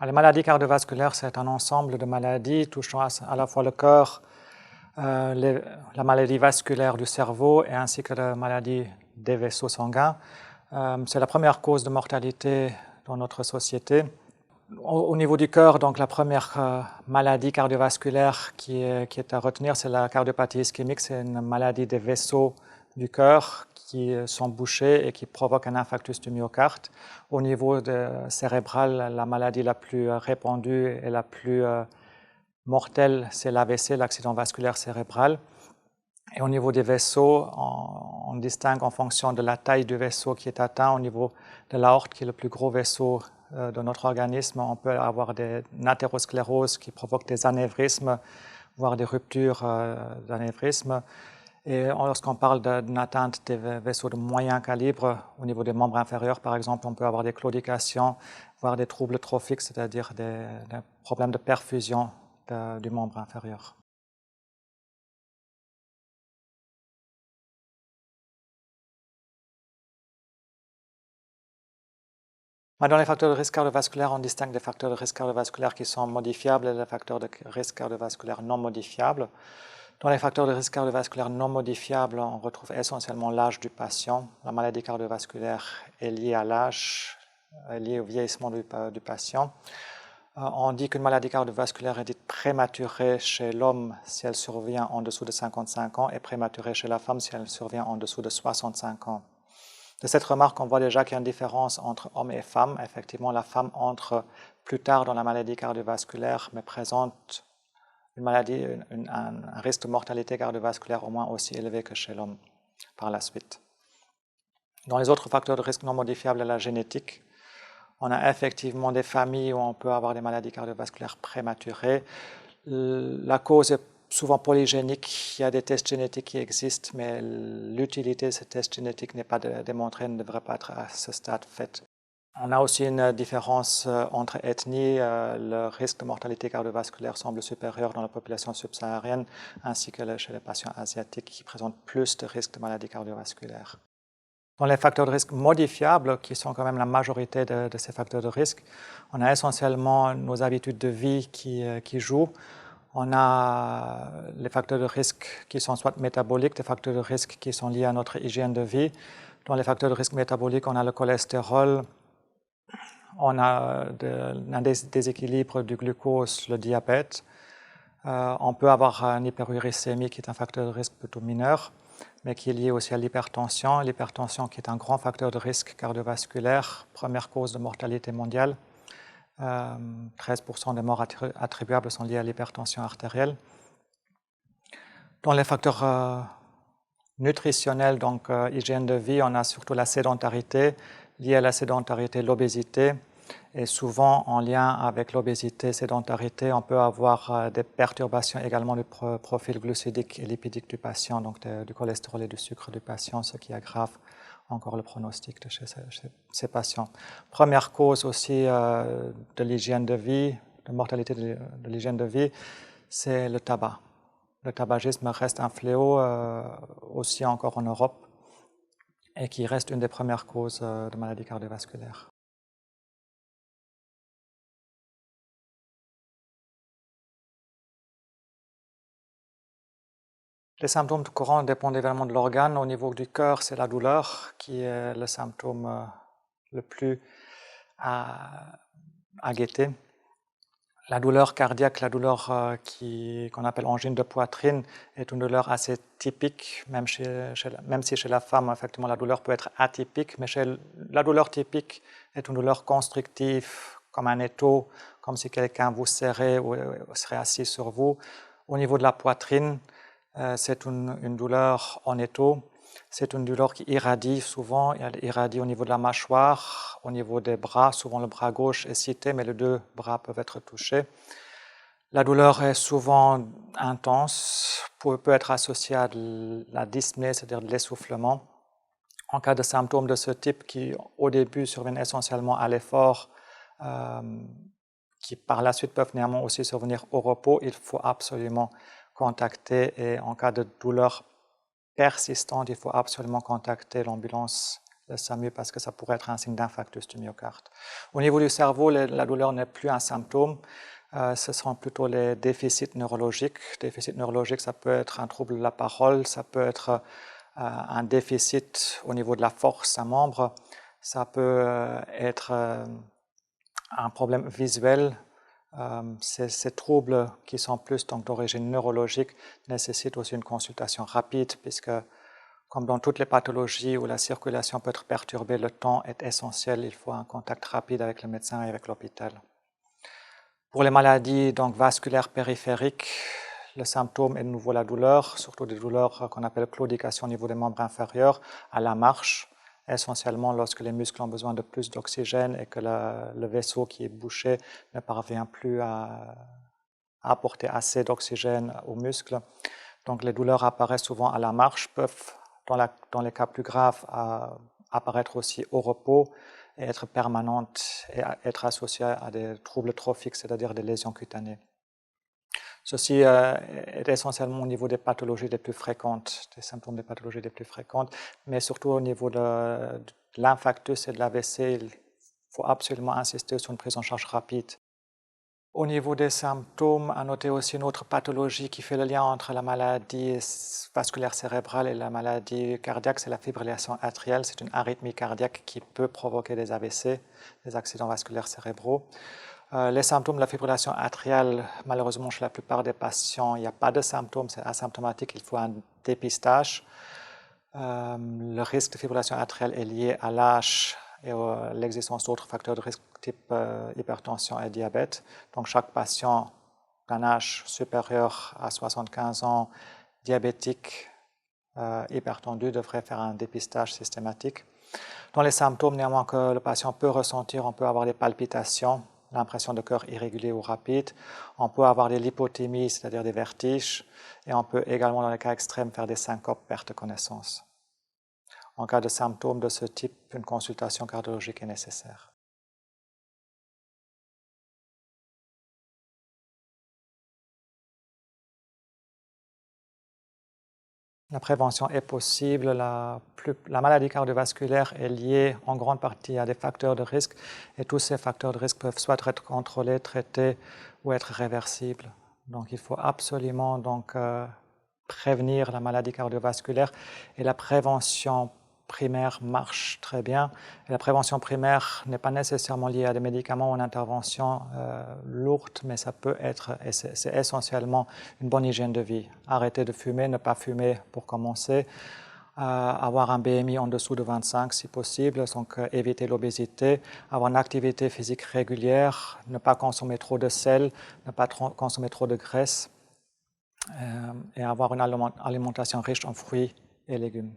Les maladies cardiovasculaires, c'est un ensemble de maladies touchant à la fois le cœur, la maladie vasculaire du cerveau et ainsi que la maladie des vaisseaux sanguins. C'est la première cause de mortalité dans notre société. Au niveau du cœur, donc la première maladie cardiovasculaire qui est à retenir, c'est la cardiopathie ischémique. C'est une maladie des vaisseaux du cœur qui sont bouchés et qui provoque un infarctus du myocarde. Au niveau cérébral, la maladie la plus répandue et la plus mortelle, c'est l'AVC, l'accident vasculaire cérébral. Et au niveau des vaisseaux, on distingue en fonction de la taille du vaisseau qui est atteint. Au niveau de l'aorte, qui est le plus gros vaisseau de notre organisme, on peut avoir une athérosclérose qui provoque des anévrismes, voire des ruptures d'anévrismes. Et lorsqu'on parle d'une atteinte des vaisseaux de moyen calibre, au niveau des membres inférieurs, par exemple, on peut avoir des claudications, voire des troubles trophiques, c'est-à-dire des problèmes de perfusion du membre inférieur. Dans les facteurs de risque cardiovasculaire, on distingue des facteurs de risque cardiovasculaire qui sont modifiables et des facteurs de risque cardiovasculaire non modifiables. Dans les facteurs de risque cardiovasculaire non modifiables, on retrouve essentiellement l'âge du patient. La maladie cardiovasculaire est liée à l'âge, liée au vieillissement du patient. On dit qu'une maladie cardiovasculaire est dite prématurée chez l'homme si elle survient en dessous de 55 ans et prématurée chez la femme si elle survient en dessous de 65 ans. De cette remarque, on voit déjà qu'il y a une différence entre hommes et femmes. Effectivement, la femme entre plus tard dans la maladie cardiovasculaire, mais présente un risque de mortalité cardiovasculaire au moins aussi élevé que chez l'homme par la suite. Dans les autres facteurs de risque non modifiables, la génétique, on a effectivement des familles où on peut avoir des maladies cardiovasculaires prématurées. La cause est souvent polygénique, il y a des tests génétiques qui existent, mais l'utilité de ces tests génétiques n'est pas démontrée, ne devrait pas être à ce stade faite. On a aussi une différence entre ethnies. Le risque de mortalité cardiovasculaire semble supérieur dans la population subsaharienne, ainsi que chez les patients asiatiques qui présentent plus de risques de maladie cardiovasculaire. Dans les facteurs de risque modifiables, qui sont quand même la majorité de ces facteurs de risque, on a essentiellement nos habitudes de vie qui jouent. On a les facteurs de risque qui sont soit métaboliques, des facteurs de risque qui sont liés à notre hygiène de vie. Dans les facteurs de risque métaboliques, on a le cholestérol, on a un déséquilibre du glucose, le diabète. On peut avoir une hyperuricémie qui est un facteur de risque plutôt mineur, mais qui est lié aussi à l'hypertension. L'hypertension qui est un grand facteur de risque cardiovasculaire, première cause de mortalité mondiale. 13% des morts attribuables sont liés à l'hypertension artérielle. Dans les facteurs nutritionnels, donc hygiène de vie, on a surtout la sédentarité. Liée à la sédentarité, l'obésité. Et souvent, en lien avec l'obésité, sédentarité, on peut avoir des perturbations également du profil glucidique et lipidique du patient, donc du cholestérol et du sucre du patient, ce qui aggrave encore le pronostic de chez ces patients. Première cause aussi de l'hygiène de vie, de mortalité de l'hygiène de vie, c'est le tabac. Le tabagisme reste un fléau aussi encore en Europe et qui reste une des premières causes de maladies cardiovasculaires. Les symptômes courants dépendent évidemment de l'organe. Au niveau du cœur, c'est la douleur qui est le symptôme le plus à guetter. La douleur cardiaque, la douleur qu'on appelle angine de poitrine, est une douleur assez typique, même si chez la femme, effectivement, la douleur peut être atypique, mais la douleur typique est une douleur constrictive, comme un étau, comme si quelqu'un vous serrait ou serait assis sur vous. Au niveau de la poitrine, c'est une douleur en étau. C'est une douleur qui irradie souvent, elle irradie au niveau de la mâchoire, au niveau des bras, souvent le bras gauche est cité, mais les deux bras peuvent être touchés. La douleur est souvent intense, peut être associée à la dyspnée, c'est-à-dire de l'essoufflement. En cas de symptômes de ce type qui au début surviennent essentiellement à l'effort, qui par la suite peuvent néanmoins aussi survenir au repos, il faut absolument contacter, et en cas de douleur persistante, il faut absolument contacter l'ambulance le SAMU parce que ça pourrait être un signe d'infarctus du myocarde. Au niveau du cerveau, la douleur n'est plus un symptôme, ce sont plutôt les déficits neurologiques. Déficit neurologique, ça peut être un trouble de la parole, ça peut être un déficit au niveau de la force d'un membre, ça peut être un problème visuel. Ces troubles qui sont plus d'origine neurologique nécessitent aussi une consultation rapide puisque, comme dans toutes les pathologies où la circulation peut être perturbée, le temps est essentiel, il faut un contact rapide avec le médecin et avec l'hôpital. Pour les maladies vasculaires périphériques, le symptôme est de nouveau la douleur, surtout des douleurs qu'on appelle claudication au niveau des membres inférieurs, à la marche, essentiellement lorsque les muscles ont besoin de plus d'oxygène et que le vaisseau qui est bouché ne parvient plus à apporter assez d'oxygène aux muscles. Donc les douleurs apparaissent souvent à la marche, peuvent, dans les cas plus graves, apparaître aussi au repos et être permanentes et être associées à des troubles trophiques, c'est-à-dire des lésions cutanées. Ceci est essentiellement au niveau des pathologies les plus fréquentes, des symptômes des pathologies les plus fréquentes, mais surtout au niveau de l'infarctus et de l'AVC, il faut absolument insister sur une prise en charge rapide. Au niveau des symptômes, à noter aussi une autre pathologie qui fait le lien entre la maladie vasculaire cérébrale et la maladie cardiaque, c'est la fibrillation atriale. C'est une arythmie cardiaque qui peut provoquer des AVC, des accidents vasculaires cérébraux. Les symptômes de la fibrillation atriale, malheureusement chez la plupart des patients, il n'y a pas de symptômes, c'est asymptomatique, il faut un dépistage. Le risque de fibrillation atriale est lié à l'âge et l'existence d'autres facteurs de risque type hypertension et diabète. Donc chaque patient d'un âge supérieur à 75 ans, diabétique, hypertendu, devrait faire un dépistage systématique. Dans les symptômes néanmoins que le patient peut ressentir, on peut avoir des palpitations, l'impression de cœur irrégulier ou rapide, on peut avoir des lipothémies, c'est-à-dire des vertiges, et on peut également, dans les cas extrêmes, faire des syncopes, perte de connaissance. En cas de symptômes de ce type, une consultation cardiologique est nécessaire. La prévention est possible. La maladie cardiovasculaire est liée en grande partie à des facteurs de risque et tous ces facteurs de risque peuvent soit être contrôlés, traités ou être réversibles. Donc il faut absolument prévenir la maladie cardiovasculaire et la prévention primaire marche très bien. Et la prévention primaire n'est pas nécessairement liée à des médicaments ou une intervention lourde, mais ça peut être, et c'est essentiellement une bonne hygiène de vie. Arrêter de fumer, ne pas fumer pour commencer, avoir un BMI en dessous de 25 si possible, donc éviter l'obésité, avoir une activité physique régulière, ne pas consommer trop de sel, ne pas consommer trop de graisse et avoir une alimentation riche en fruits et légumes.